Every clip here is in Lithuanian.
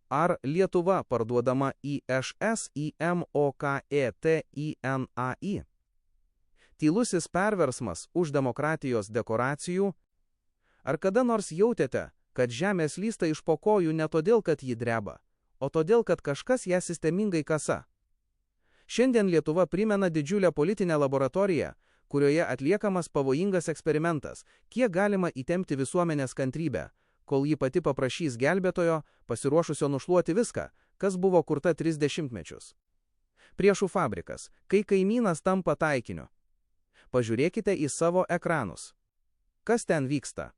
Ar Lietuva parduodama IŠS į MOKETINAI? Tylusis perversmas už demokratijos dekoracijų. Ar kada nors jautėte, kad žemė slysta iš po kojų ne todėl, kad ji dreba, o todėl, kad kažkas ją sistemingai kasa? Šiandien Lietuva primena didžiulę politinę laboratoriją, kurioje atliekamas pavojingas eksperimentas, kiek galima įtempti visuomenės kantrybę, kol ji pati paprašys gelbėtojo, pasiruošusio nušluoti viską, kas buvo kurta 30 mečius. Priešų fabrikas, kai kaimynas tampa taikiniu. Pažiūrėkite į savo ekranus. Kas ten vyksta?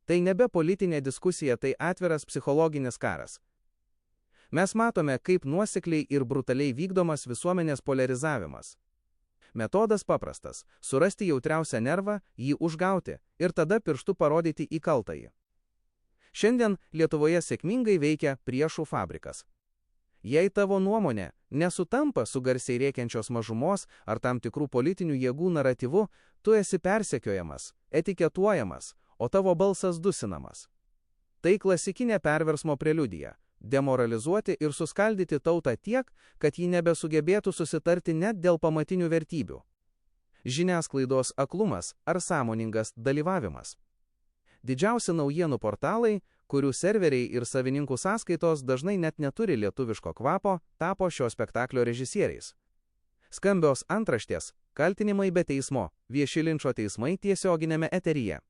Tai nebe politinė diskusija, tai atviras psichologinis karas. Mes matome, kaip nuosekliai ir brutaliai vykdomas visuomenės polarizavimas. Metodas paprastas – surasti jautriausią nervą, jį užgauti ir tada pirštu parodyti į kaltąjį. Šiandien Lietuvoje sėkmingai veikia priešų fabrikas. Jei tavo nuomonė nesutampa su garsiai rėkiančios mažumos ar tam tikrų politinių jėgų naratyvu, tu esi persekiojamas, etiketuojamas, o tavo balsas dusinamas. Tai klasikinė perversmo preliudija – demoralizuoti ir suskaldyti tautą tiek, kad ji nebesugebėtų susitarti net dėl pamatinių vertybių. Žiniasklaidos aklumas ar sąmoningas dalyvavimas. Didžiausi naujienų portalai, kurių serveriai ir savininkų sąskaitos dažnai net neturi lietuviško kvapo, tapo šio spektaklio režisieriais. Skambios antraštės, kaltinimai be teismo, vieši linčo teismai tiesioginėme eteryje.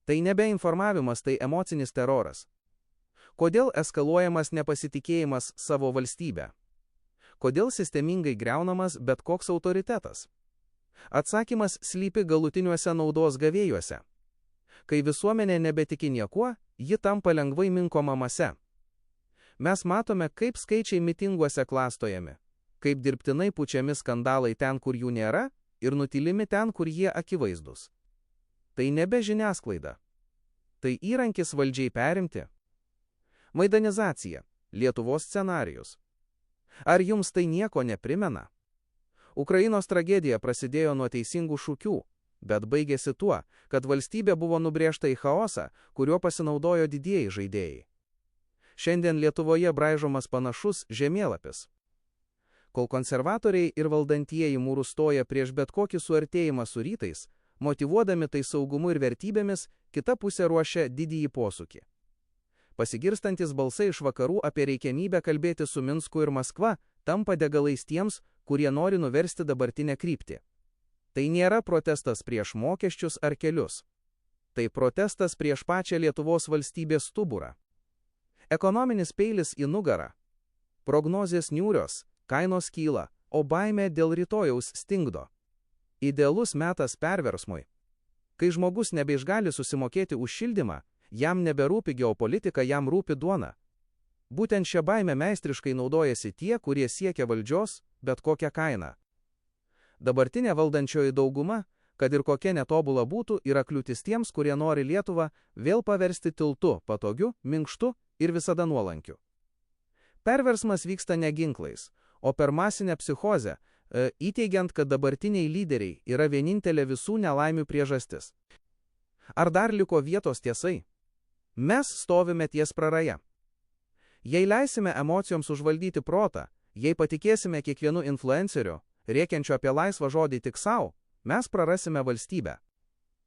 Tai nebe informavimas, tai emocinis teroras. Kodėl eskaluojamas nepasitikėjimas savo valstybę? Kodėl sistemingai griaunamas bet koks autoritetas? Atsakymas slypi galutiniuose naudos gavėjuose. Kai visuomenė nebetiki niekuo, ji tampa lengvai minkoma mase. Mes matome, kaip skaičiai mitinguose klastojami, kaip dirbtinai pučiami skandalai ten, kur jų nėra, ir nutilimi ten, kur jie akivaizdus. Tai nebe žiniasklaida. Tai įrankis valdžiai perimti. Maidanizacija – Lietuvos scenarijus. Ar jums tai nieko neprimena? Ukrainos tragedija prasidėjo nuo teisingų šūkių, bet baigėsi tuo, kad valstybė buvo nubrėžta į chaosą, kuriuo pasinaudojo didieji žaidėjai. Šiandien Lietuvoje braižomas panašus žemėlapis. Kol konservatoriai ir valdantieji mūrų stoja prieš bet kokį suartėjimą su rytais, motyvuodami tai saugumu ir vertybėmis, kita pusė ruošia didįjį posūkį. Pasigirstantis balsai iš vakarų apie reikiamybę kalbėti su Minsku ir Maskva tampa degalais tiems, kurie nori nuversti dabartinę kryptį. Tai nėra protestas prieš mokesčius ar kelius. Tai protestas prieš pačią Lietuvos valstybės stuburą. Ekonominis peilis į nugarą. Prognozės niūrios, kainos kyla, o baimė dėl rytojaus stingdo. Idealus metas perversmui. Kai žmogus nebeišgali susimokėti už šildymą, jam neberūpi geopolitika, jam rūpi duona. Būtent šią baimę meistriškai naudojasi tie, kurie siekia valdžios, bet kokią kainą. Dabartinė valdančioji dauguma, kad ir kokia netobula būtų, yra kliūtis tiems, kurie nori Lietuvą vėl paversti tiltu, patogiu, minkštu ir visada nuolankiu. Perversmas vyksta ne ginklais, o per masinę psichozę, įteigiant, kad dabartiniai lyderiai yra vienintelė visų nelaimių priežastis. Ar dar liko vietos tiesai? Mes stovime ties praraja. Jei leisime emocijoms užvaldyti protą, jei patikėsime kiekvienu influenceriu, rėkiančiu apie laisvą žodį tik savo, mes prarasime valstybę.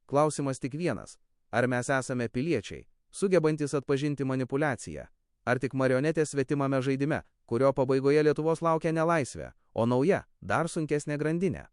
Klausimas tik vienas. Ar mes esame piliečiai, sugebantis atpažinti manipuliaciją? Ar tik marionetės svetimame žaidime, kurio pabaigoje Lietuvos laukia nelaisvė, o nauja, dar sunkesnė grandinė?